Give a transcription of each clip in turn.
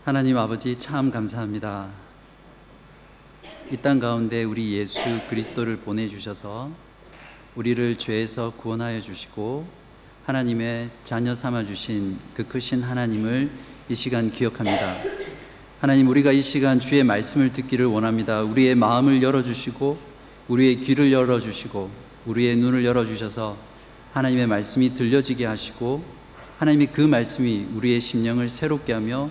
하나님 아버지 참 감사합니다. 이 땅 가운데 우리 예수 그리스도를 보내주셔서 우리를 죄에서 구원하여 주시고 하나님의 자녀 삼아 주신 그 크신 하나님을 이 시간 기억합니다. 하나님, 우리가 이 시간 주의 말씀을 듣기를 원합니다. 우리의 마음을 열어주시고 우리의 귀를 열어주시고 우리의 눈을 열어주셔서 하나님의 말씀이 들려지게 하시고 하나님의 그 말씀이 우리의 심령을 새롭게 하며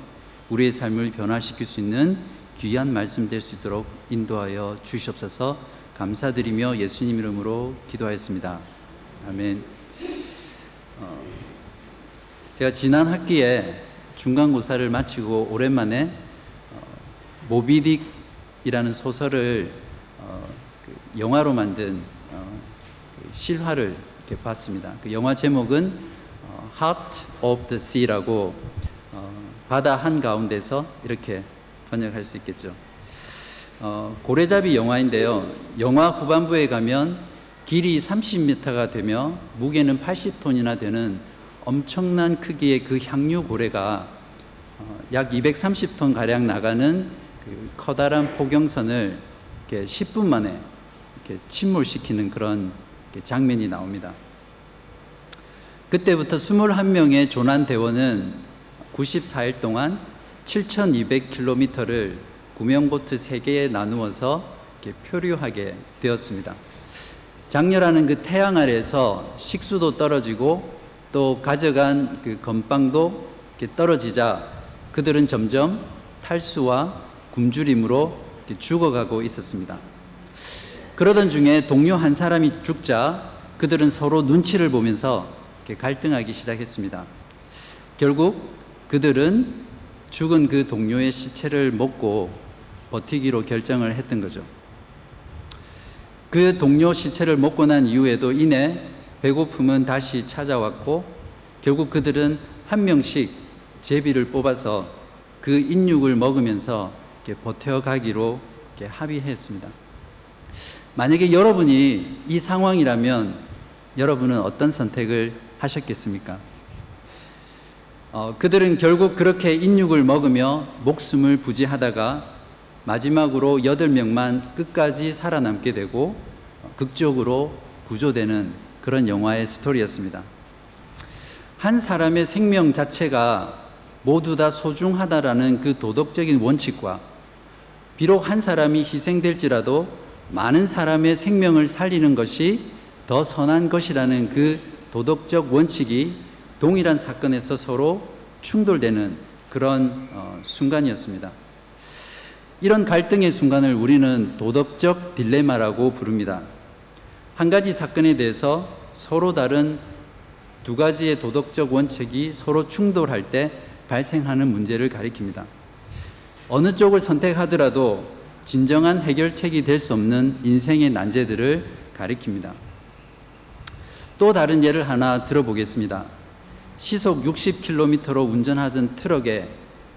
우리의 삶을 변화시킬 수 있는 귀한 말씀 될 수 있도록 인도하여 주시옵소서. 감사드리며 예수님 이름으로 기도하였습니다. 아멘. 제가 지난 학기에 중간고사를 마치고 오랜만에 모비딕이라는 소설을 영화로 만든 실화를 이렇게 봤습니다. 그 영화 제목은 Heart of the Sea라고 바다 한가운데서 이렇게 번역할 수 있겠죠. 고래잡이 영화인데요. 영화 후반부에 가면 길이 30m가 되며 무게는 80톤이나 되는 엄청난 크기의 그 향유 고래가 약 230톤 가량 나가는 그 커다란 포경선을 이렇게 10분 만에 이렇게 침몰시키는 그런 장면이 나옵니다. 그때부터 21명의 조난대원은 94일 동안 7,200km를 구명보트 3개에 나누어서 이렇게 표류하게 되었습니다. 장렬하는 그 태양 아래에서 식수도 떨어지고 또 가져간 그 건빵도 이렇게 떨어지자 그들은 점점 탈수와 굶주림으로 이렇게 죽어가고 있었습니다. 그러던 중에 동료 한 사람이 죽자 그들은 서로 눈치를 보면서 이렇게 갈등하기 시작했습니다. 결국 그들은 죽은 그 동료의 시체를 먹고 버티기로 결정을 했던 거죠. 그 동료 시체를 먹고 난 이후에도 이내 배고픔은 다시 찾아왔고 결국 그들은 한 명씩 제비를 뽑아서 그 인육을 먹으면서 이렇게 버텨가기로 이렇게 합의했습니다. 만약에 여러분이 이 상황이라면 여러분은 어떤 선택을 하셨겠습니까? 그들은 결국 그렇게 인육을 먹으며 목숨을 부지하다가 마지막으로 8명만 끝까지 살아남게 되고 극적으로 구조되는 그런 영화의 스토리였습니다. 한 사람의 생명 자체가 모두 다 소중하다라는 그 도덕적인 원칙과 비록 한 사람이 희생될지라도 많은 사람의 생명을 살리는 것이 더 선한 것이라는 그 도덕적 원칙이 동일한 사건에서 서로 충돌되는 그런 순간이었습니다. 이런 갈등의 순간을 우리는 도덕적 딜레마라고 부릅니다. 한 가지 사건에 대해서 서로 다른 두 가지의 도덕적 원칙이 서로 충돌할 때 발생하는 문제를 가리킵니다. 어느 쪽을 선택하더라도 진정한 해결책이 될 수 없는 인생의 난제들을 가리킵니다. 또 다른 예를 하나 들어보겠습니다. 시속 60km로 운전하던 트럭에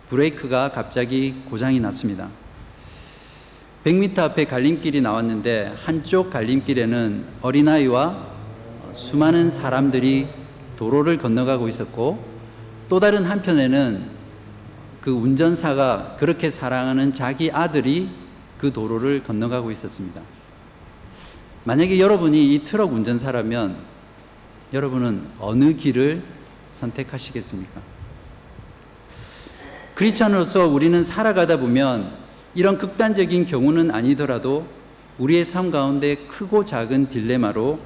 브레이크가 갑자기 고장이 났습니다. 100m 앞에 갈림길이 나왔는데 한쪽 갈림길에는 어린아이와 수많은 사람들이 도로를 건너가고 있었고 또 다른 한편에는 그 운전사가 그렇게 사랑하는 자기 아들이 그 도로를 건너가고 있었습니다. 만약에 여러분이 이 트럭 운전사라면 여러분은 어느 길을 선택하시겠습니까? 크리스찬으로서 우리는 살아가다 보면 이런 극단적인 경우는 아니더라도 우리의 삶 가운데 크고 작은 딜레마로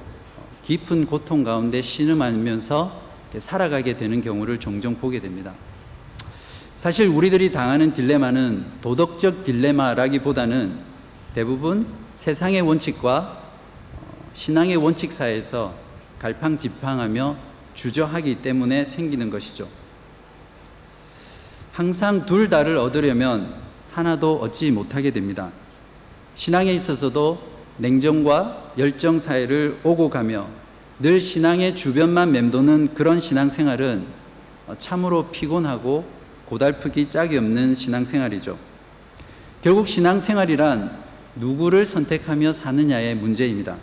깊은 고통 가운데 신음하면서 살아가게 되는 경우를 종종 보게 됩니다. 사실 우리들이 당하는 딜레마는 도덕적 딜레마라기보다는 대부분 세상의 원칙과 신앙의 원칙 사이에서 갈팡질팡하며 주저하기 때문에 생기는 것이죠. 항상 둘 다를 얻으려면 하나도 얻지 못하게 됩니다. 신앙에 있어서도 냉정과 열정 사이를 오고 가며 늘 신앙의 주변만 맴도는 그런 신앙생활은 참으로 피곤하고 고달프기 짝이 없는 신앙생활이죠. 결국 신앙생활이란 누구를 선택하며 사느냐의 문제입니다.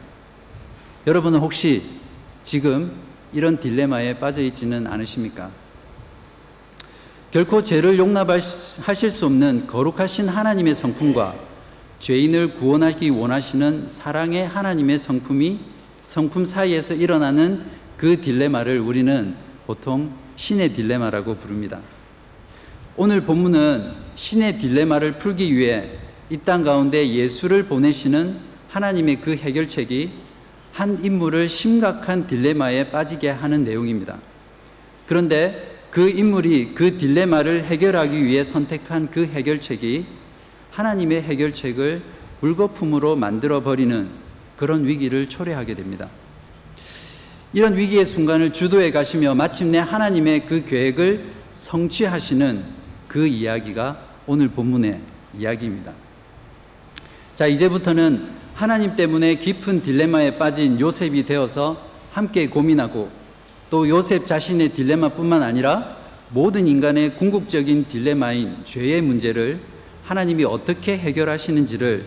여러분은 혹시 지금 이런 딜레마에 빠져 있지는 않으십니까? 결코 죄를 용납하실 수 없는 거룩하신 하나님의 성품과 죄인을 구원하기 원하시는 사랑의 하나님의 성품 사이에서 일어나는 그 딜레마를 우리는 보통 신의 딜레마라고 부릅니다. 오늘 본문은 신의 딜레마를 풀기 위해 이 땅 가운데 예수를 보내시는 하나님의 그 해결책이 한 인물을 심각한 딜레마에 빠지게 하는 내용입니다. 그런데 그 인물이 그 딜레마를 해결하기 위해 선택한 그 해결책이 하나님의 해결책을 물거품으로 만들어버리는 그런 위기를 초래하게 됩니다. 이런 위기의 순간을 주도해 가시며 마침내 하나님의 그 계획을 성취하시는 그 이야기가 오늘 본문의 이야기입니다. 자, 이제부터는 하나님 때문에 깊은 딜레마에 빠진 요셉이 되어서 함께 고민하고 또 요셉 자신의 딜레마뿐만 아니라 모든 인간의 궁극적인 딜레마인 죄의 문제를 하나님이 어떻게 해결하시는지를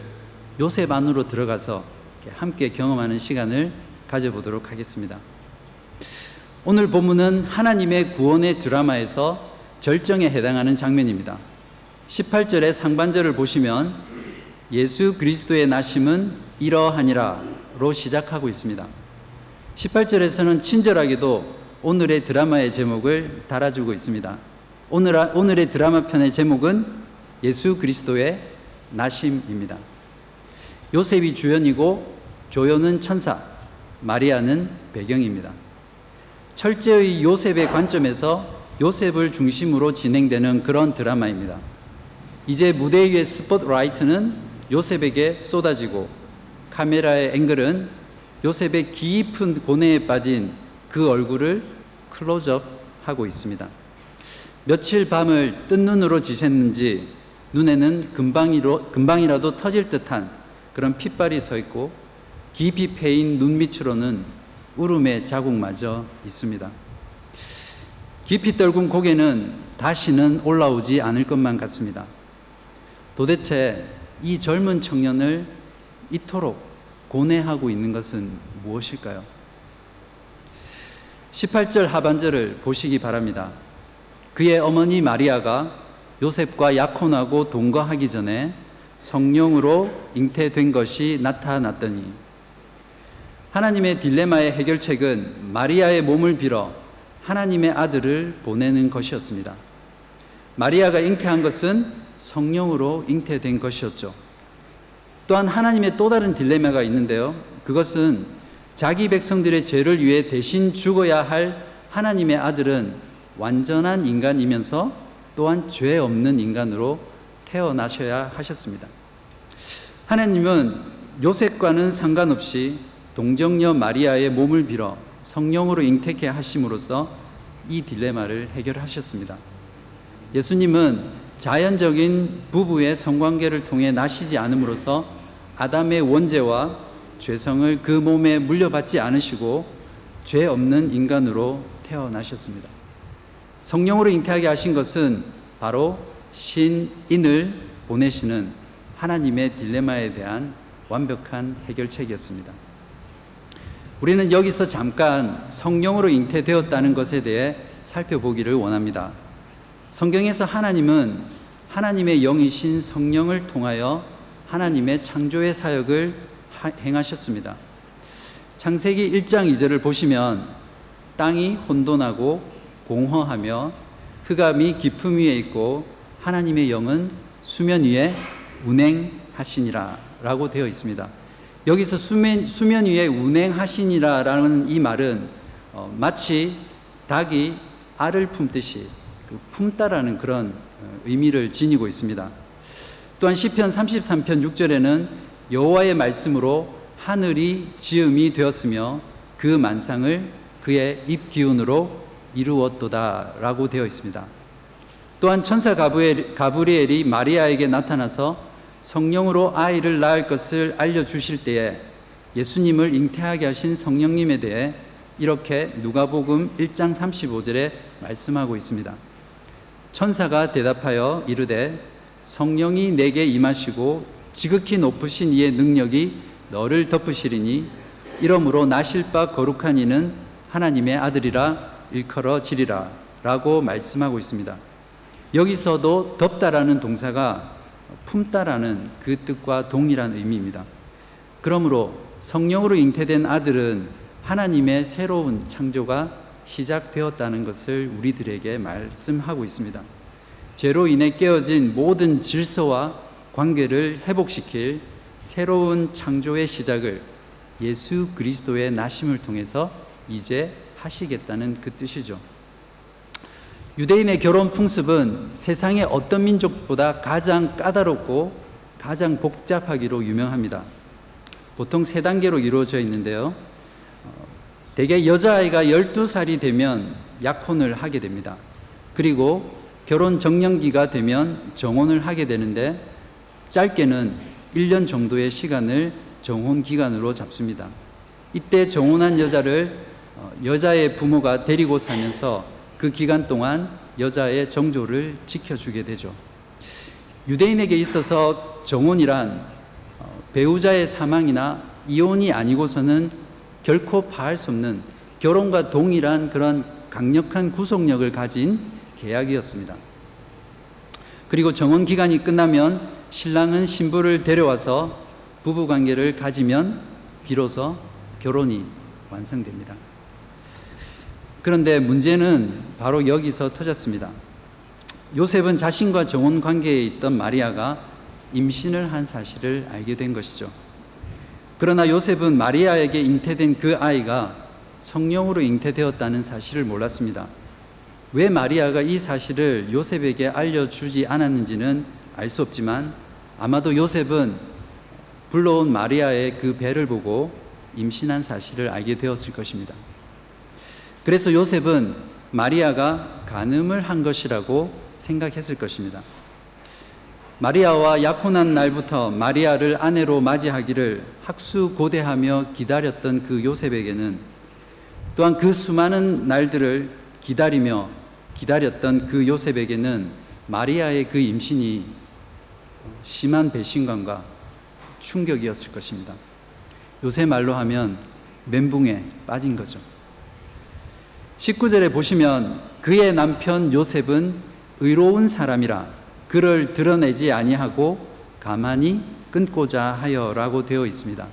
요셉 안으로 들어가서 함께 경험하는 시간을 가져보도록 하겠습니다. 오늘 본문은 하나님의 구원의 드라마에서 절정에 해당하는 장면입니다. 18절의 상반절을 보시면 예수 그리스도의 나심은 이러하니라로 시작하고 있습니다. 18절에서는 친절하게도 오늘의 드라마의 제목을 달아주고 있습니다. 오늘의 드라마 편의 제목은 예수 그리스도의 나심입니다. 요셉이 주연이고 조연은 천사, 마리아는 배경입니다. 철저히 요셉의 관점에서 요셉을 중심으로 진행되는 그런 드라마입니다. 이제 무대 위의 스포트라이트는 요셉에게 쏟아지고 카메라의 앵글은 요셉의 깊은 고뇌에 빠진 그 얼굴을 클로즈업하고 있습니다. 며칠 밤을 뜬 눈으로 지샜는지 눈에는 금방이라도 터질 듯한 그런 핏발이 서 있고 깊이 패인 눈 밑으로는 울음의 자국마저 있습니다. 깊이 떨군 고개는 다시는 올라오지 않을 것만 같습니다. 도대체 이 젊은 청년을 이토록 고뇌하고 있는 것은 무엇일까요? 18절 하반절을 보시기 바랍니다. 그의 어머니 마리아가 요셉과 약혼하고 동거하기 전에 성령으로 잉태된 것이 나타났더니, 하나님의 딜레마의 해결책은 마리아의 몸을 빌어 하나님의 아들을 보내는 것이었습니다. 마리아가 잉태한 것은 성령으로 잉태된 것이었죠. 또한 하나님의 또 다른 딜레마가 있는데요. 그것은 자기 백성들의 죄를 위해 대신 죽어야 할 하나님의 아들은 완전한 인간이면서 또한 죄 없는 인간으로 태어나셔야 하셨습니다. 하나님은 요셉과는 상관없이 동정녀 마리아의 몸을 빌어 성령으로 잉태케 하심으로써 이 딜레마를 해결하셨습니다. 예수님은 자연적인 부부의 성관계를 통해 나시지 않음으로써 아담의 원죄와 죄성을 그 몸에 물려받지 않으시고 죄 없는 인간으로 태어나셨습니다. 성령으로 잉태하게 하신 것은 바로 신인을 보내시는 하나님의 딜레마에 대한 완벽한 해결책이었습니다. 우리는 여기서 잠깐 성령으로 잉태되었다는 것에 대해 살펴보기를 원합니다. 성경에서 하나님은 하나님의 영이신 성령을 통하여 하나님의 창조의 사역을 행하셨습니다. 창세기 1장 2절을 보시면 땅이 혼돈하고 공허하며 흑암이 깊음 위에 있고 하나님의 영은 수면 위에 운행하시니라 라고 되어 있습니다. 여기서 수면 위에 운행하시니라 라는 이 말은 마치 닭이 알을 품듯이 품다라는 그런 의미를 지니고 있습니다. 또한 시편 33편 6절에는 여호와의 말씀으로 하늘이 지음이 되었으며 그 만상을 그의 입 기운으로 이루었도다 라고 되어 있습니다. 또한 천사 가브리엘이 마리아에게 나타나서 성령으로 아이를 낳을 것을 알려주실 때에 예수님을 잉태하게 하신 성령님에 대해 이렇게 누가복음 1장 35절에 말씀하고 있습니다. 천사가 대답하여 이르되 성령이 내게 임하시고 지극히 높으신 이의 능력이 너를 덮으시리니 이러므로 나실 바 거룩한 이는 하나님의 아들이라 일컬어지리라 라고 말씀하고 있습니다. 여기서도 덮다라는 동사가 품다라는 그 뜻과 동일한 의미입니다. 그러므로 성령으로 잉태된 아들은 하나님의 새로운 창조가 시작되었다는 것을 우리들에게 말씀하고 있습니다. 죄로 인해 깨어진 모든 질서와 관계를 회복시킬 새로운 창조의 시작을 예수 그리스도의 나심을 통해서 이제 하시겠다는 그 뜻이죠. 유대인의 결혼 풍습은 세상의 어떤 민족보다 가장 까다롭고 가장 복잡하기로 유명합니다. 보통 3단계로 이루어져 있는데요. 대개 여자아이가 12살이 되면 약혼을 하게 됩니다. 그리고 결혼 정년기가 되면 정혼을 하게 되는데 짧게는 1년 정도의 시간을 정혼 기간으로 잡습니다. 이때 정혼한 여자를 여자의 부모가 데리고 살면서 그 기간 동안 여자의 정조를 지켜주게 되죠. 유대인에게 있어서 정혼이란 배우자의 사망이나 이혼이 아니고서는 결코 파할 수 없는 결혼과 동일한 그런 강력한 구속력을 가진 계약이었습니다. 그리고 정혼 기간이 끝나면 신랑은 신부를 데려와서 부부관계를 가지면 비로소 결혼이 완성됩니다. 그런데 문제는 바로 여기서 터졌습니다. 요셉은 자신과 정혼 관계에 있던 마리아가 임신을 한 사실을 알게 된 것이죠. 그러나 요셉은 마리아에게 잉태된 그 아이가 성령으로 잉태되었다는 사실을 몰랐습니다. 왜 마리아가 이 사실을 요셉에게 알려주지 않았는지는 알 수 없지만 아마도 요셉은 불러온 마리아의 그 배를 보고 임신한 사실을 알게 되었을 것입니다. 그래서 요셉은 마리아가 간음을 한 것이라고 생각했을 것입니다. 마리아와 약혼한 날부터 마리아를 아내로 맞이하기를 학수고대하며 기다렸던 그 요셉에게는, 또한 그 수많은 날들을 기다렸던 그 요셉에게는 마리아의 그 임신이 심한 배신감과 충격이었을 것입니다. 요새 말로 하면 멘붕에 빠진 거죠. 19절에 보시면 그의 남편 요셉은 의로운 사람이라 그를 드러내지 아니하고 가만히 끊고자 하여라고 되어 있습니다.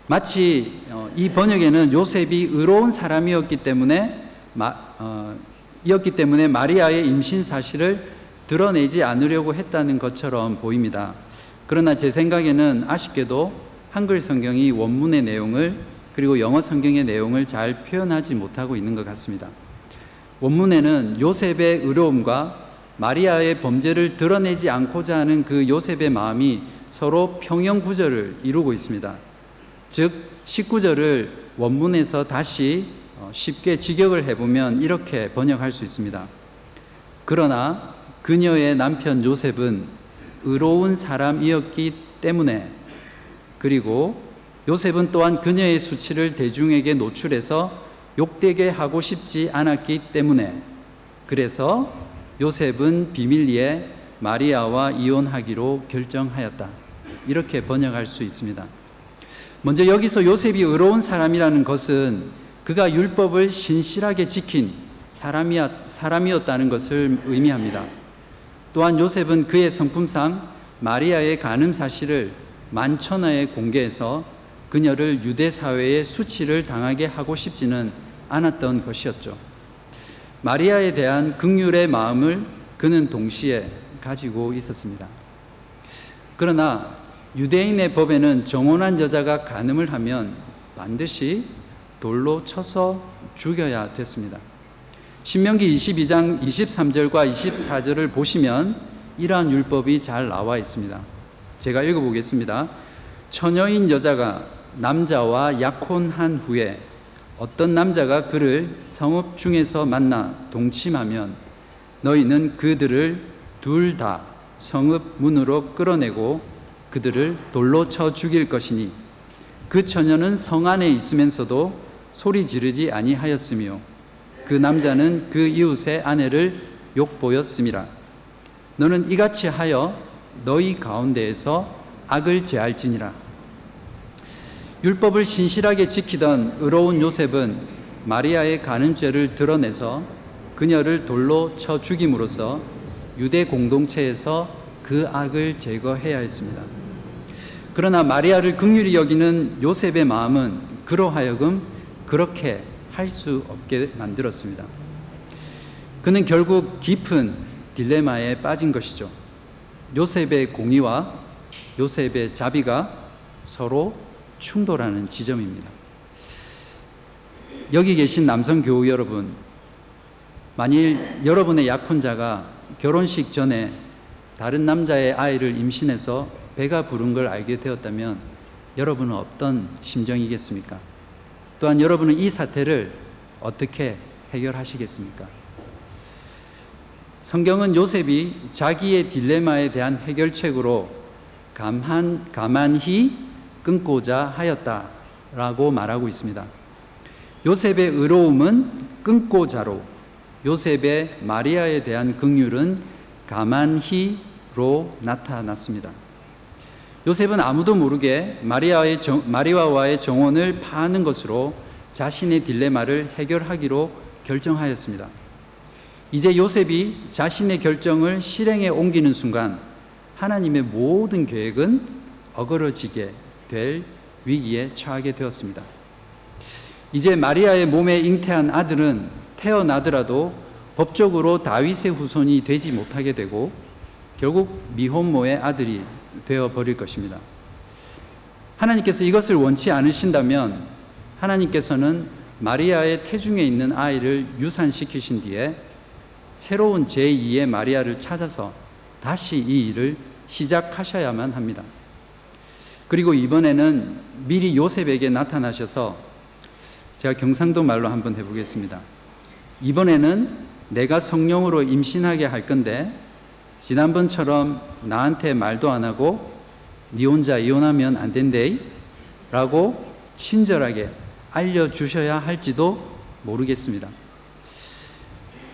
마치 이 번역에는 요셉이 의로운 사람이었기 때문에 마리아의 임신 사실을 드러내지 않으려고 했다는 것처럼 보입니다. 그러나 제 생각에는 아쉽게도 한글 성경이 원문의 내용을 그리고 영어 성경의 내용을 잘 표현하지 못하고 있는 것 같습니다. 원문에는 요셉의 의로움과 마리아의 범죄를 드러내지 않고자 하는 그 요셉의 마음이 서로 평형구절을 이루고 있습니다. 즉 19절을 원문에서 다시 쉽게 직역을 해보면 이렇게 번역할 수 있습니다. 그러나 그녀의 남편 요셉은 의로운 사람이었기 때문에, 그리고 요셉은 또한 그녀의 수치를 대중에게 노출해서 욕되게 하고 싶지 않았기 때문에, 그래서 요셉은 비밀리에 마리아와 이혼하기로 결정하였다. 이렇게 번역할 수 있습니다. 먼저 여기서 요셉이 의로운 사람이라는 것은 그가 율법을 신실하게 지킨 사람이었다는 것을 의미합니다. 또한 요셉은 그의 성품상 마리아의 간음 사실을 만천하에 공개해서 그녀를 유대 사회의 수치를 당하게 하고 싶지는 않았던 것이었죠. 마리아에 대한 긍휼의 마음을 그는 동시에 가지고 있었습니다. 그러나 유대인의 법에는 정혼한 여자가 간음을 하면 반드시 돌로 쳐서 죽여야 됐습니다. 신명기 22장 23절과 24절을 보시면 이러한 율법이 잘 나와 있습니다. 제가 읽어보겠습니다. 처녀인 여자가 남자와 약혼한 후에 어떤 남자가 그를 성읍 중에서 만나 동침하면 너희는 그들을 둘 다 성읍 문으로 끌어내고 그들을 돌로 쳐 죽일 것이니 그 처녀는 성 안에 있으면서도 소리 지르지 아니하였으며 그 남자는 그 이웃의 아내를 욕보였음이라. 너는 이같이 하여 너희 가운데에서 악을 제할지니라. 율법을 신실하게 지키던 의로운 요셉은 마리아의 간음죄를 드러내서 그녀를 돌로 쳐 죽임으로써 유대 공동체에서 그 악을 제거해야 했습니다. 그러나 마리아를 긍휼히 여기는 요셉의 마음은 그로 하여금 그렇게 할 수 없게 만들었습니다. 그는 결국 깊은 딜레마에 빠진 것이죠. 요셉의 공의와 요셉의 자비가 서로 충돌하는 지점입니다. 여기 계신 남성 교우 여러분, 만일 여러분의 약혼자가 결혼식 전에 다른 남자의 아이를 임신해서 배가 부른 걸 알게 되었다면 여러분은 어떤 심정이겠습니까? 또한 여러분은 이 사태를 어떻게 해결하시겠습니까? 성경은 요셉이 자기의 딜레마에 대한 해결책으로 가만히 끊고자 하였다라고 말하고 있습니다. 요셉의 의로움은 끊고자로, 요셉의 마리아에 대한 긍휼은 가만히로 나타났습니다. 요셉은 아무도 모르게 마리아와의 정혼을 파하는 것으로 자신의 딜레마를 해결하기로 결정하였습니다. 이제 요셉이 자신의 결정을 실행에 옮기는 순간 하나님의 모든 계획은 어그러지게 될 위기에 처하게 되었습니다. 이제 마리아의 몸에 잉태한 아들은 태어나더라도 법적으로 다윗의 후손이 되지 못하게 되고 결국 미혼모의 아들이 되어버릴 것입니다. 하나님께서 이것을 원치 않으신다면 하나님께서는 마리아의 태중에 있는 아이를 유산시키신 뒤에 새로운 제2의 마리아를 찾아서 다시 이 일을 시작하셔야만 합니다. 그리고 이번에는 미리 요셉에게 나타나셔서, 제가 경상도 말로 한번 해보겠습니다. 이번에는 내가 성령으로 임신하게 할 건데 지난번처럼 나한테 말도 안 하고 네 혼자 이혼하면 안 된대 라고 친절하게 알려주셔야 할지도 모르겠습니다.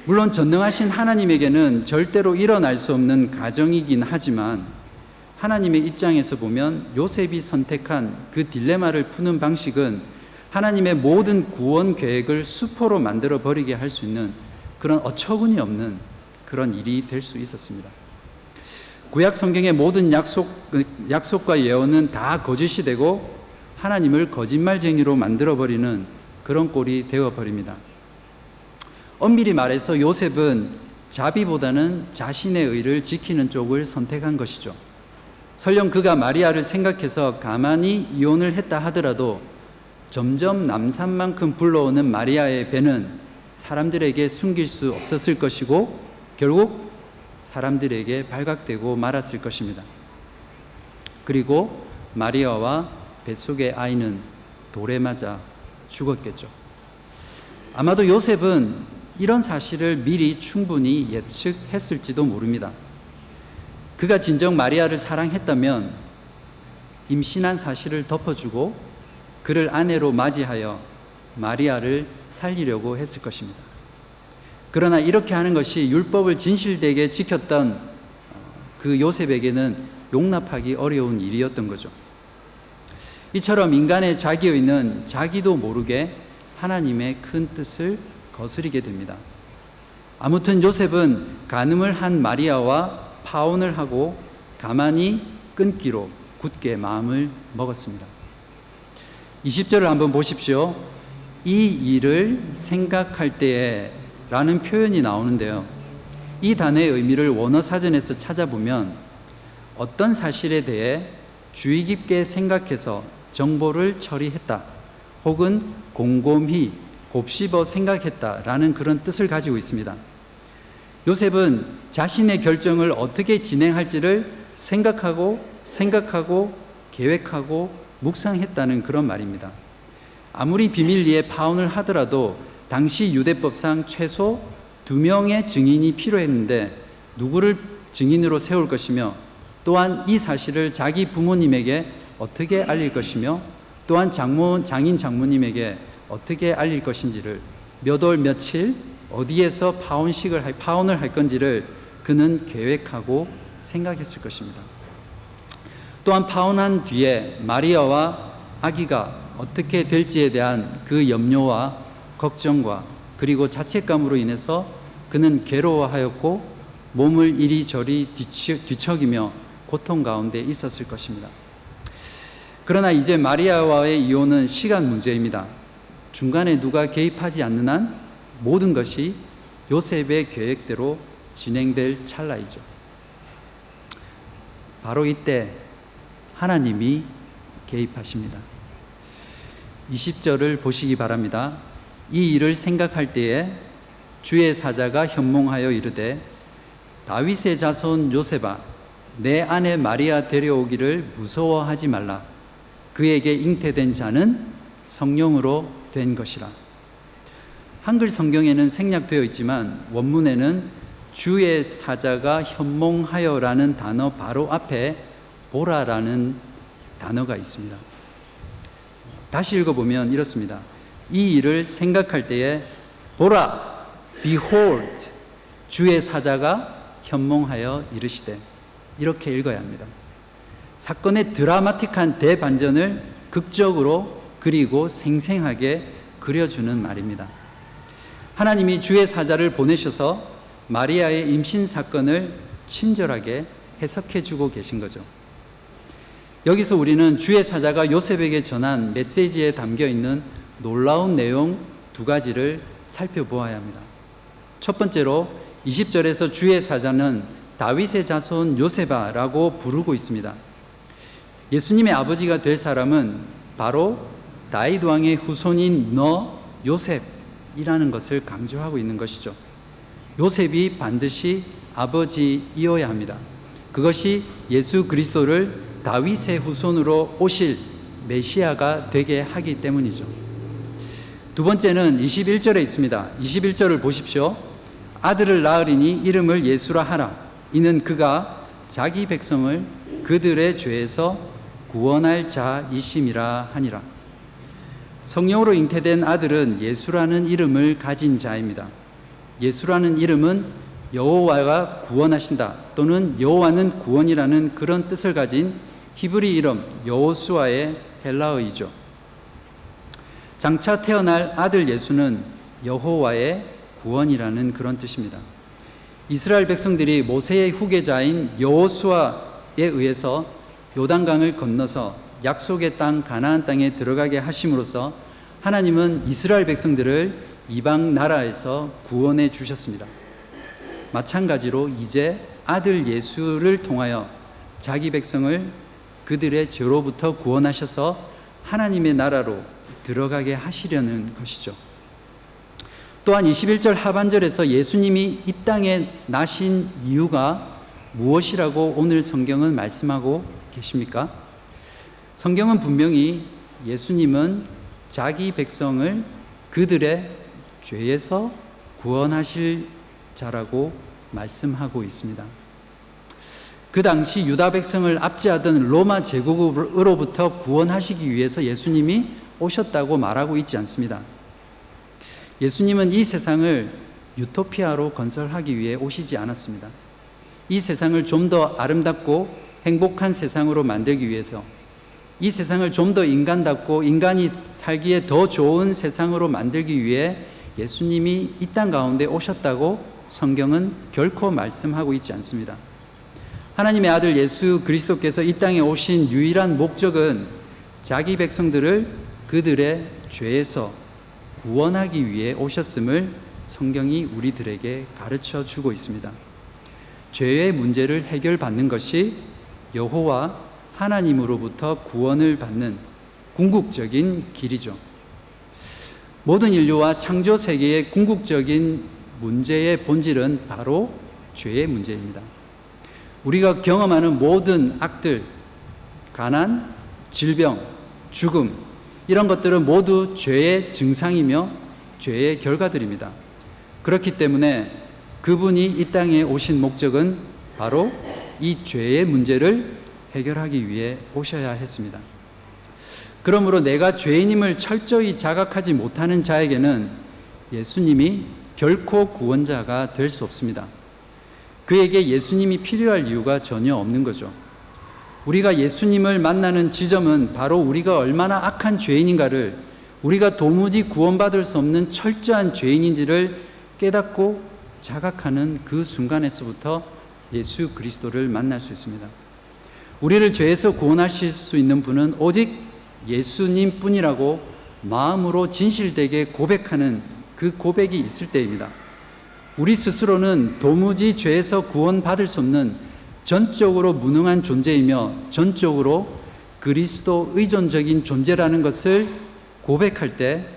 물론 전능하신 하나님에게는 절대로 일어날 수 없는 가정이긴 하지만 하나님의 입장에서 보면 요셉이 선택한 그 딜레마를 푸는 방식은 하나님의 모든 구원 계획을 수포로 만들어 버리게 할 수 있는 그런 어처구니 없는 그런 일이 될 수 있었습니다. 구약 성경의 모든 약속과 예언은 다 거짓이 되고 하나님을 거짓말쟁이로 만들어버리는 그런 꼴이 되어버립니다. 엄밀히 말해서 요셉은 자비보다는 자신의 의를 지키는 쪽을 선택한 것이죠. 설령 그가 마리아를 생각해서 가만히 이혼을 했다 하더라도 점점 남산만큼 불러오는 마리아의 배는 사람들에게 숨길 수 없었을 것이고 결국 사람들에게 발각되고 말았을 것입니다. 그리고 마리아와 뱃속의 아이는 돌에 맞아 죽었겠죠. 아마도 요셉은 이런 사실을 미리 충분히 예측했을지도 모릅니다. 그가 진정 마리아를 사랑했다면 임신한 사실을 덮어주고 그를 아내로 맞이하여 마리아를 살리려고 했을 것입니다. 그러나 이렇게 하는 것이 율법을 진실되게 지켰던 그 요셉에게는 용납하기 어려운 일이었던 거죠. 이처럼 인간의 자기의는 자기도 모르게 하나님의 큰 뜻을 거스리게 됩니다. 아무튼 요셉은 간음을 한 마리아와 파혼을 하고 가만히 끊기로 굳게 마음을 먹었습니다. 20절을 한번 보십시오. 이 일을 생각할 때에 라는 표현이 나오는데요. 이 단어의 의미를 원어 사전에서 찾아보면 어떤 사실에 대해 주의 깊게 생각해서 정보를 처리했다 혹은 곰곰이 곱씹어 생각했다라는 그런 뜻을 가지고 있습니다. 요셉은 자신의 결정을 어떻게 진행할지를 생각하고 계획하고 묵상했다는 그런 말입니다. 아무리 비밀리에 파혼을 하더라도 당시 유대법상 최소 2명의 증인이 필요했는데 누구를 증인으로 세울 것이며 또한 이 사실을 자기 부모님에게 어떻게 알릴 것이며 또한 장인 장모님에게 어떻게 알릴 것인지를 몇 월 며칠 어디에서 파혼을 할 건지를 그는 계획하고 생각했을 것입니다. 또한 파혼한 뒤에 마리아와 아기가 어떻게 될지에 대한 그 염려와 걱정과 그리고 자책감으로 인해서 그는 괴로워하였고 몸을 이리저리 뒤척이며 고통 가운데 있었을 것입니다. 그러나 이제 마리아와의 이혼은 시간 문제입니다. 중간에 누가 개입하지 않는 한 모든 것이 요셉의 계획대로 진행될 찰나이죠. 바로 이때 하나님이 개입하십니다. 20절을 보시기 바랍니다. 이 일을 생각할 때에 주의 사자가 현몽하여 이르되 다윗의 자손 요셉아 내 아내 마리아 데려오기를 무서워하지 말라. 그에게 잉태된 자는 성령으로 된 것이라. 한글 성경에는 생략되어 있지만 원문에는 주의 사자가 현몽하여라는 단어 바로 앞에 보라라는 단어가 있습니다. 다시 읽어보면 이렇습니다. 이 일을 생각할 때에 보라, behold, 주의 사자가 현몽하여 이르시되, 이렇게 읽어야 합니다. 사건의 드라마틱한 대반전을 극적으로 그리고 생생하게 그려주는 말입니다. 하나님이 주의 사자를 보내셔서 마리아의 임신 사건을 친절하게 해석해 주고 계신 거죠. 여기서 우리는 주의 사자가 요셉에게 전한 메시지에 담겨 있는 놀라운 내용 두 가지를 살펴보아야 합니다. 첫 번째로 20절에서 주의 사자는 다윗의 자손 요셉아라고 부르고 있습니다. 예수님의 아버지가 될 사람은 바로 다윗 왕의 후손인 너 요셉이라는 것을 강조하고 있는 것이죠. 요셉이 반드시 아버지이어야 합니다. 그것이 예수 그리스도를 다윗의 후손으로 오실 메시아가 되게 하기 때문이죠. 두 번째는 21절에 있습니다. 21절을 보십시오. 아들을 낳으리니 이름을 예수라 하라. 이는 그가 자기 백성을 그들의 죄에서 구원할 자이심이라 하니라. 성령으로 잉태된 아들은 예수라는 이름을 가진 자입니다. 예수라는 이름은 여호와가 구원하신다 또는 여호와는 구원이라는 그런 뜻을 가진 히브리 이름 여호수아의 헬라어이죠. 장차 태어날 아들 예수는 여호와의 구원이라는 그런 뜻입니다. 이스라엘 백성들이 모세의 후계자인 여호수아에 의해서 요단강을 건너서 약속의 땅 가나안 땅에 들어가게 하심으로써 하나님은 이스라엘 백성들을 이방 나라에서 구원해 주셨습니다. 마찬가지로 이제 아들 예수를 통하여 자기 백성을 그들의 죄로부터 구원하셔서 하나님의 나라로 들어가게 하시려는 것이죠. 또한 21절 하반절에서 예수님이 이 땅에 나신 이유가 무엇이라고 오늘 성경은 말씀하고 계십니까? 성경은 분명히 예수님은 자기 백성을 그들의 죄에서 구원하실 자라고 말씀하고 있습니다. 그 당시 유다 백성을 압제하던 로마 제국으로부터 구원하시기 위해서 예수님이 오셨다고 말하고 있지 않습니다. 예수님은 이 세상을 유토피아로 건설하기 위해 오시지 않았습니다. 이 세상을 좀 더 아름답고 행복한 세상으로 만들기 위해서, 이 세상을 좀 더 인간답고 인간이 살기에 더 좋은 세상으로 만들기 위해 예수님이 이 땅 가운데 오셨다고 성경은 결코 말씀하고 있지 않습니다. 하나님의 아들 예수 그리스도께서 이 땅에 오신 유일한 목적은 자기 백성들을 그들의 죄에서 구원하기 위해 오셨음을 성경이 우리들에게 가르쳐 주고 있습니다. 죄의 문제를 해결받는 것이 여호와 하나님으로부터 구원을 받는 궁극적인 길이죠. 모든 인류와 창조 세계의 궁극적인 문제의 본질은 바로 죄의 문제입니다. 우리가 경험하는 모든 악들, 가난, 질병, 죽음, 이런 것들은 모두 죄의 증상이며 죄의 결과들입니다. 그렇기 때문에 그분이 이 땅에 오신 목적은 바로 이 죄의 문제를 해결하기 위해 오셔야 했습니다. 그러므로 내가 죄인임을 철저히 자각하지 못하는 자에게는 예수님이 결코 구원자가 될 수 없습니다. 그에게 예수님이 필요할 이유가 전혀 없는 거죠. 우리가 예수님을 만나는 지점은 바로 우리가 얼마나 악한 죄인인가를, 우리가 도무지 구원받을 수 없는 철저한 죄인인지를 깨닫고 자각하는 그 순간에서부터 예수 그리스도를 만날 수 있습니다. 우리를 죄에서 구원하실 수 있는 분은 오직 예수님 뿐이라고 마음으로 진실되게 고백하는 그 고백이 있을 때입니다. 우리 스스로는 도무지 죄에서 구원받을 수 없는 전적으로 무능한 존재이며 전적으로 그리스도 의존적인 존재라는 것을 고백할 때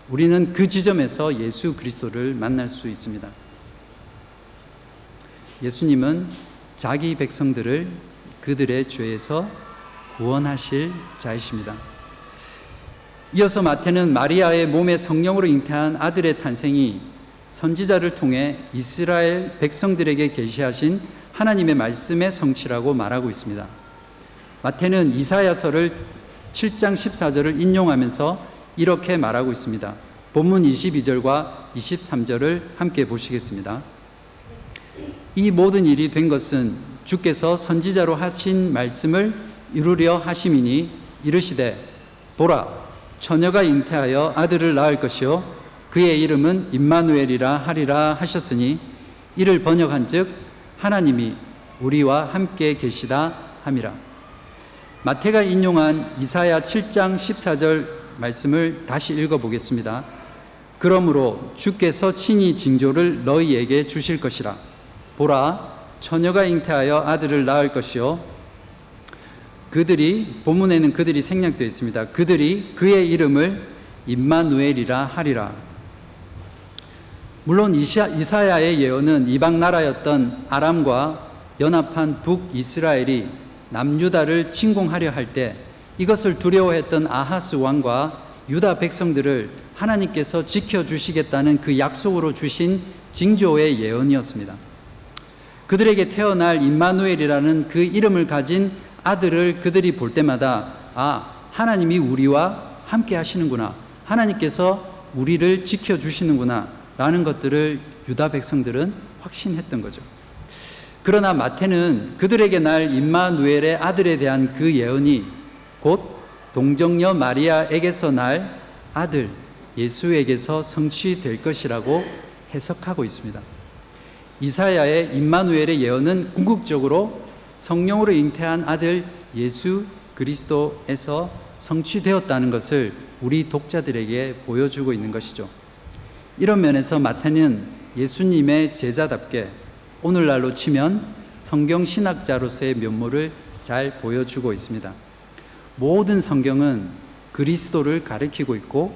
우리는 그 지점에서 예수 그리스도를 만날 수 있습니다. 예수님은 자기 백성들을 그들의 죄에서 구원하실 자이십니다. 이어서 마태는 마리아의 몸에 성령으로 잉태한 아들의 탄생이 선지자를 통해 이스라엘 백성들에게 계시하신 하나님의 말씀의 성취라고 말하고 있습니다. 마태는 이사야서를 7장 14절을 인용하면서 이렇게 말하고 있습니다. 본문 22절과 23절을 함께 보시겠습니다. 이 모든 일이 된 것은 주께서 선지자로 하신 말씀을 이루려 하심이니 이르시되 보라 처녀가 잉태하여 아들을 낳을 것이요 그의 이름은 임마누엘이라 하리라 하셨으니 이를 번역한즉 하나님이 우리와 함께 계시다 함이라. 마태가 인용한 이사야 7장 14절 말씀을 다시 읽어보겠습니다. 그러므로 주께서 친히 징조를 너희에게 주실 것이라. 보라 처녀가 잉태하여 아들을 낳을 것이요 그들이 본문에는 그들이 생략되어 있습니다. 그들이 그의 이름을 임마누엘이라 하리라. 물론 이사야의 예언은 이방 나라였던 아람과 연합한 북이스라엘이 남유다를 침공하려 할 때 이것을 두려워했던 아하스 왕과 유다 백성들을 하나님께서 지켜주시겠다는 그 약속으로 주신 징조의 예언이었습니다. 그들에게 태어날 임마누엘이라는 그 이름을 가진 아들을 그들이 볼 때마다 하나님이 우리와 함께 하시는구나, 하나님께서 우리를 지켜주시는구나 라는 것들을 유다 백성들은 확신했던 거죠. 그러나 마태는 그들에게 날 임마누엘의 아들에 대한 그 예언이 곧 동정녀 마리아에게서 날 아들 예수에게서 성취될 것이라고 해석하고 있습니다. 이사야의 임마누엘의 예언은 궁극적으로 성령으로 잉태한 아들 예수 그리스도에서 성취되었다는 것을 우리 독자들에게 보여주고 있는 것이죠. 이런 면에서 마태는 예수님의 제자답게 오늘날로 치면 성경 신학자로서의 면모를 잘 보여주고 있습니다. 모든 성경은 그리스도를 가리키고 있고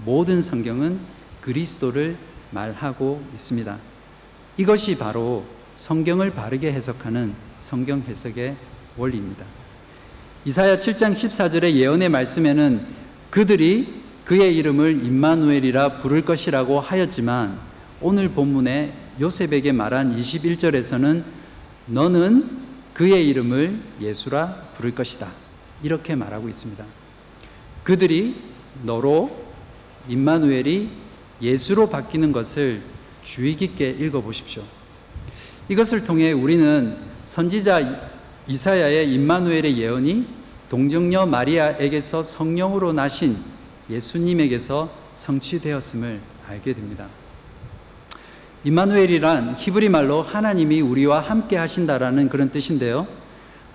모든 성경은 그리스도를 말하고 있습니다. 이것이 바로 성경을 바르게 해석하는 성경 해석의 원리입니다. 이사야 7장 14절의 예언의 말씀에는 그들이 그의 이름을 임마누엘이라 부를 것이라고 하였지만 오늘 본문에 요셉에게 말한 21절에서는 너는 그의 이름을 예수라 부를 것이다 이렇게 말하고 있습니다. 그들이 너로 임마누엘이 예수로 바뀌는 것을 주의 깊게 읽어보십시오. 이것을 통해 우리는 선지자 이사야의 임마누엘의 예언이 동정녀 마리아에게서 성령으로 나신 예수님에게서 성취되었음을 알게 됩니다. 임마누엘이란 히브리 말로 하나님이 우리와 함께 하신다라는 그런 뜻인데요.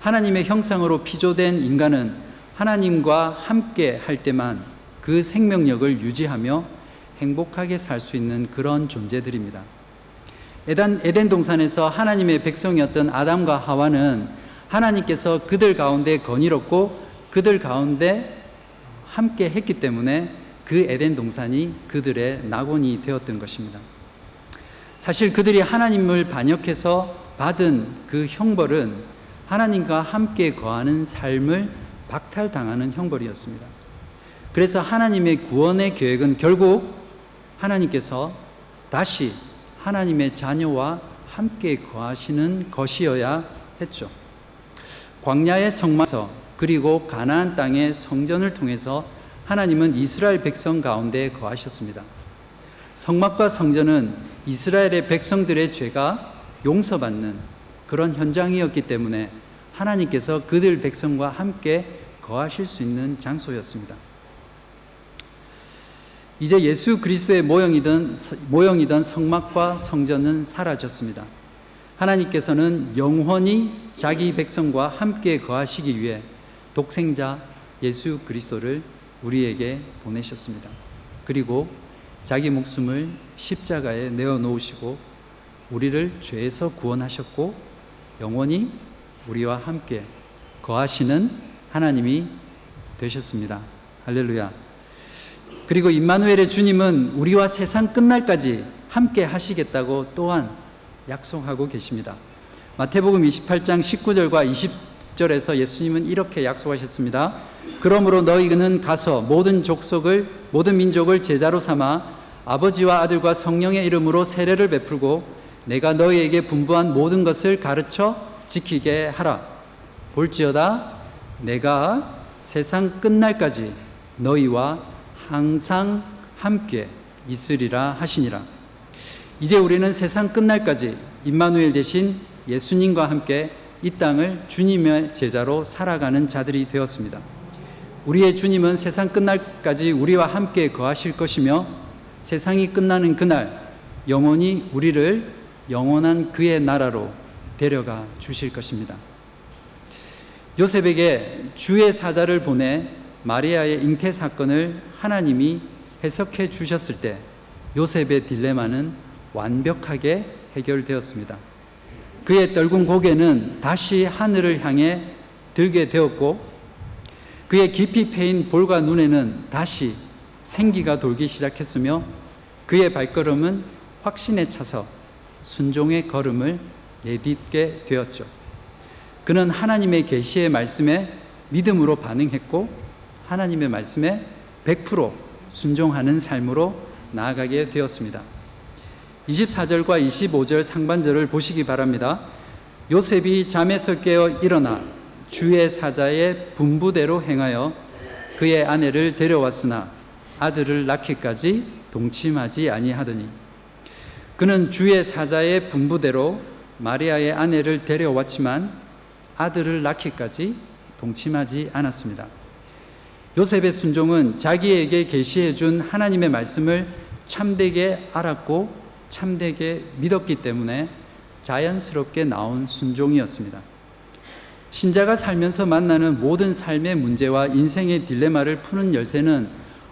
하나님의 형상으로 피조된 인간은 하나님과 함께 할 때만 그 생명력을 유지하며 행복하게 살 수 있는 그런 존재들입니다. 에덴 동산에서 하나님의 백성이었던 아담과 하와는 하나님께서 그들 가운데 거닐었고 그들 가운데 함께 했기 때문에 그 에덴 동산이 그들의 낙원이 되었던 것입니다. 사실 그들이 하나님을 반역해서 받은 그 형벌은 하나님과 함께 거하는 삶을 박탈당하는 형벌이었습니다. 그래서 하나님의 구원의 계획은 결국 하나님께서 다시 하나님의 자녀와 함께 거하시는 것이어야 했죠. 광야의 성막에서 그리고 가나안 땅의 성전을 통해서 하나님은 이스라엘 백성 가운데 거하셨습니다. 성막과 성전은 이스라엘의 백성들의 죄가 용서받는 그런 현장이었기 때문에 하나님께서 그들 백성과 함께 거하실 수 있는 장소였습니다. 이제 예수 그리스도의 모형이던 성막과 성전은 사라졌습니다. 하나님께서는 영원히 자기 백성과 함께 거하시기 위해 독생자 예수 그리스도를 우리에게 보내셨습니다. 그리고 자기 목숨을 십자가에 내어놓으시고 우리를 죄에서 구원하셨고 영원히 우리와 함께 거하시는 하나님이 되셨습니다. 할렐루야. 그리고 임마누엘의 주님은 우리와 세상 끝날까지 함께 하시겠다고 또한 약속하고 계십니다. 마태복음 28장 19절과 20절에서 예수님은 이렇게 약속하셨습니다. 그러므로 너희는 가서 모든 민족을 제자로 삼아 아버지와 아들과 성령의 이름으로 세례를 베풀고 내가 너희에게 분부한 모든 것을 가르쳐 지키게 하라. 볼지어다 내가 세상 끝날까지 너희와 항상 함께 있으리라 하시니라. 이제 우리는 세상 끝날까지 임마누엘 대신 예수님과 함께 이 땅을 주님의 제자로 살아가는 자들이 되었습니다. 우리의 주님은 세상 끝날까지 우리와 함께 거하실 것이며 세상이 끝나는 그날 영원히 우리를 영원한 그의 나라로 데려가 주실 것입니다. 요셉에게 주의 사자를 보내 마리아의 잉태 사건을 하나님이 해석해 주셨을 때 요셉의 딜레마는 완벽하게 해결되었습니다. 그의 떨군 고개는 다시 하늘을 향해 들게 되었고 그의 깊이 패인 볼과 눈에는 다시 생기가 돌기 시작했으며 그의 발걸음은 확신에 차서 순종의 걸음을 내딛게 되었죠. 그는 하나님의 계시의 말씀에 믿음으로 반응했고 하나님의 말씀에 100% 순종하는 삶으로 나아가게 되었습니다. 24절과 25절 상반절을 보시기 바랍니다. 요셉이 잠에서 깨어 일어나 주의 사자의 분부대로 행하여 그의 아내를 데려왔으나 아들을 낳기까지 동침하지 아니하더니 그는 주의 사자의 분부대로 마리아의 아내를 데려왔지만 아들을 낳기까지 동침하지 않았습니다. 요셉의 순종은 자기에게 계시해 준 하나님의 말씀을 참되게 알았고 참되게 믿었기 때문에 자연스럽게 나온 순종이었습니다. 신자가 살면서 만나는 모든 삶의 문제와 인생의 딜레마를 푸는 열쇠는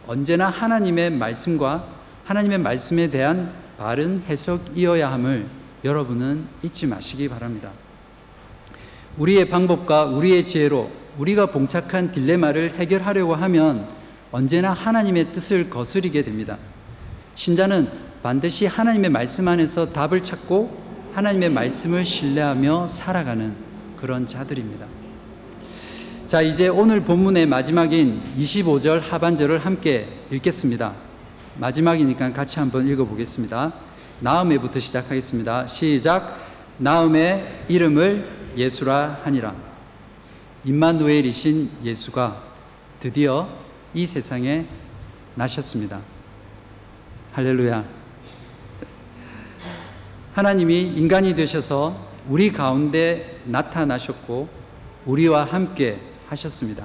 언제나 하나님의 말씀과 하나님의 말씀에 대한 바른 해석이어야 함을 여러분은 잊지 마시기 바랍니다. 우리의 방법과 우리의 지혜로 우리가 봉착한 딜레마를 해결하려고 하면 언제나 하나님의 뜻을 거스르게 됩니다. 신자는 반드시 하나님의 말씀 안에서 답을 찾고 하나님의 말씀을 신뢰하며 살아가는 그런 자들입니다. 자, 이제 오늘 본문의 마지막인 25절 하반절을 함께 읽겠습니다. 마지막이니까 같이 한번 읽어보겠습니다. 나음에부터 시작하겠습니다. 시작. 나음의 이름을 예수라 하니라. 임마누엘이신 예수가 드디어 이 세상에 나셨습니다. 할렐루야. 하나님이 인간이 되셔서 우리 가운데 나타나셨고 우리와 함께 하셨습니다.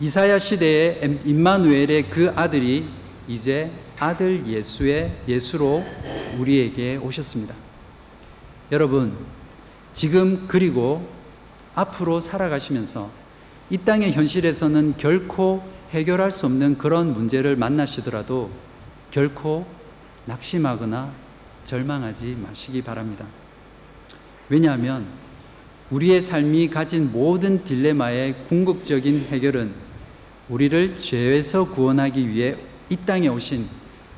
이사야 시대의 임마누엘의 그 아들이 이제 아들 예수로 우리에게 오셨습니다. 여러분, 지금 그리고 앞으로 살아가시면서 이 땅의 현실에서는 결코 해결할 수 없는 그런 문제를 만나시더라도 결코 낙심하거나 절망하지 마시기 바랍니다. 왜냐하면 우리의 삶이 가진 모든 딜레마의 궁극적인 해결은 우리를 죄에서 구원하기 위해 이 땅에 오신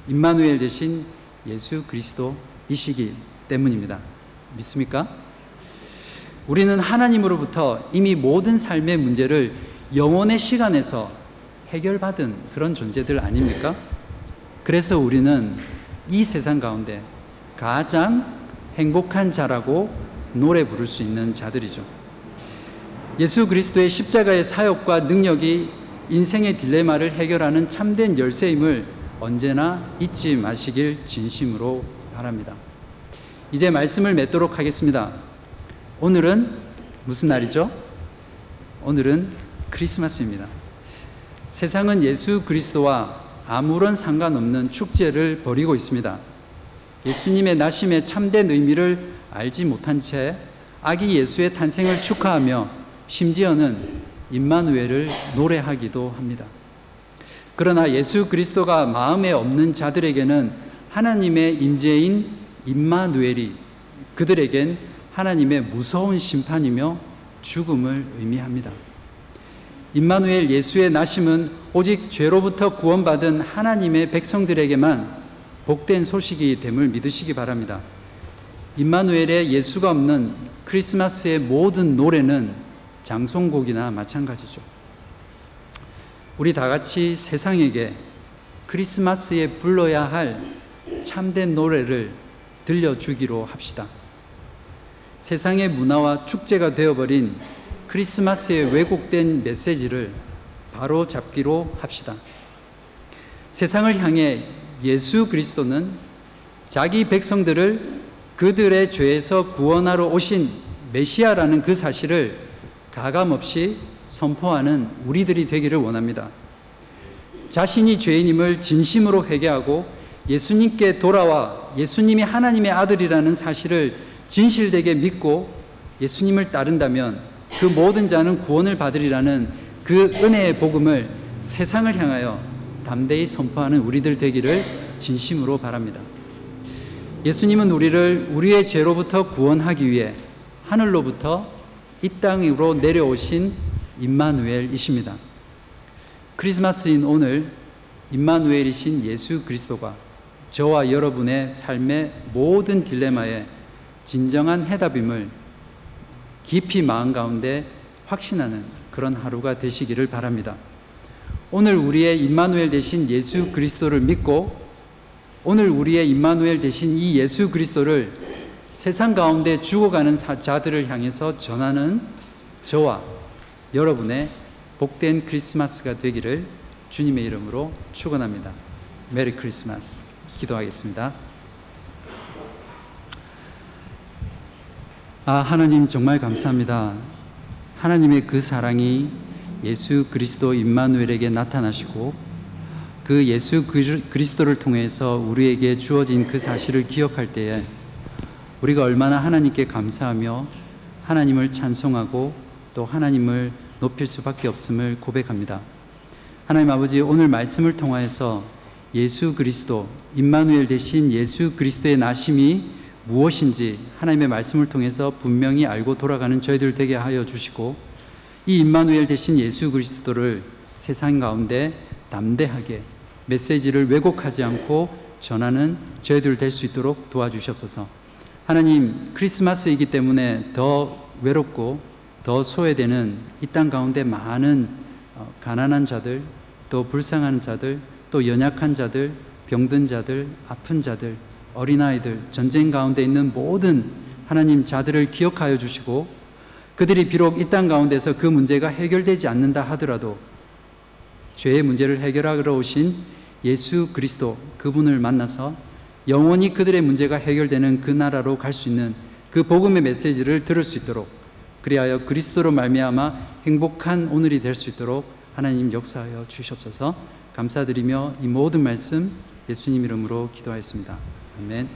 임마누엘 되신 예수 그리스도이시기 때문입니다. 믿습니까? 우리는 하나님으로부터 이미 모든 삶의 문제를 영원의 시간에서 해결받은 그런 존재들 아닙니까? 그래서 우리는 이 세상 가운데 가장 행복한 자라고 노래 부를 수 있는 자들이죠. 예수 그리스도의 십자가의 사역과 능력이 인생의 딜레마를 해결하는 참된 열쇠임을 언제나 잊지 마시길 진심으로 바랍니다. 이제 말씀을 맺도록 하겠습니다. 오늘은 무슨 날이죠? 오늘은 크리스마스입니다. 세상은 예수 그리스도와 아무런 상관없는 축제를 벌이고 있습니다. 예수님의 나심의 참된 의미를 알지 못한 채 아기 예수의 탄생을 축하하며 심지어는 임마누엘을 노래하기도 합니다. 그러나 예수 그리스도가 마음에 없는 자들에게는 하나님의 임재인 임마누엘이 그들에겐 하나님의 무서운 심판이며 죽음을 의미합니다. 임마누엘 예수의 나심은 오직 죄로부터 구원받은 하나님의 백성들에게만 복된 소식이 됨을 믿으시기 바랍니다. 임마누엘의 예수가 없는 크리스마스의 모든 노래는 장송곡이나 마찬가지죠. 우리 다 같이 세상에게 크리스마스에 불러야 할 참된 노래를 들려주기로 합시다. 세상의 문화와 축제가 되어버린 크리스마스의 왜곡된 메시지를 바로 잡기로 합시다. 세상을 향해 예수 그리스도는 자기 백성들을 그들의 죄에서 구원하러 오신 메시아라는 그 사실을 가감없이 선포하는 우리들이 되기를 원합니다. 자신이 죄인임을 진심으로 회개하고 예수님께 돌아와 예수님이 하나님의 아들이라는 사실을 진실되게 믿고 예수님을 따른다면 그 모든 자는 구원을 받으리라는 그 은혜의 복음을 세상을 향하여 담대히 선포하는 우리들 되기를 진심으로 바랍니다. 예수님은 우리를 우리의 죄로부터 구원하기 위해 하늘로부터 이 땅으로 내려오신 임마누엘이십니다. 크리스마스인 오늘 임마누엘이신 예수 그리스도가 저와 여러분의 삶의 모든 딜레마에 진정한 해답임을 깊이 마음 가운데 확신하는 그런 하루가 되시기를 바랍니다. 오늘 우리의 임마누엘 되신 예수 그리스도를 믿고 오늘 우리의 임마누엘 되신 이 예수 그리스도를 세상 가운데 죽어가는 자들을 향해서 전하는 저와 여러분의 복된 크리스마스가 되기를 주님의 이름으로 축원합니다. 메리 크리스마스. 기도하겠습니다. 하나님 정말 감사합니다. 하나님의 그 사랑이 예수 그리스도 임마누엘에게 나타나시고 그 예수 그리스도를 통해서 우리에게 주어진 그 사실을 기억할 때에 우리가 얼마나 하나님께 감사하며 하나님을 찬송하고 또 하나님을 높일 수밖에 없음을 고백합니다. 하나님 아버지, 오늘 말씀을 통하여서 예수 그리스도 임마누엘 되신 예수 그리스도의 나심이 무엇인지 하나님의 말씀을 통해서 분명히 알고 돌아가는 저희들 되게 하여 주시고 이 임마누엘 되신 예수 그리스도를 세상 가운데 담대하게 메시지를 왜곡하지 않고 전하는 저희들 될 수 있도록 도와주시옵소서. 하나님, 크리스마스이기 때문에 더 외롭고 더 소외되는 이 땅 가운데 많은 가난한 자들, 또 불쌍한 자들, 또 연약한 자들, 병든 자들, 아픈 자들, 어린아이들, 전쟁 가운데 있는 모든 하나님 자들을 기억하여 주시고 그들이 비록 이 땅 가운데서 그 문제가 해결되지 않는다 하더라도 죄의 문제를 해결하러 오신 예수 그리스도 그분을 만나서 영원히 그들의 문제가 해결되는 그 나라로 갈 수 있는 그 복음의 메시지를 들을 수 있도록 그리하여 그리스도로 말미암아 행복한 오늘이 될 수 있도록 하나님 역사하여 주시옵소서. 감사드리며 이 모든 말씀 예수님 이름으로 기도하였습니다. 아멘.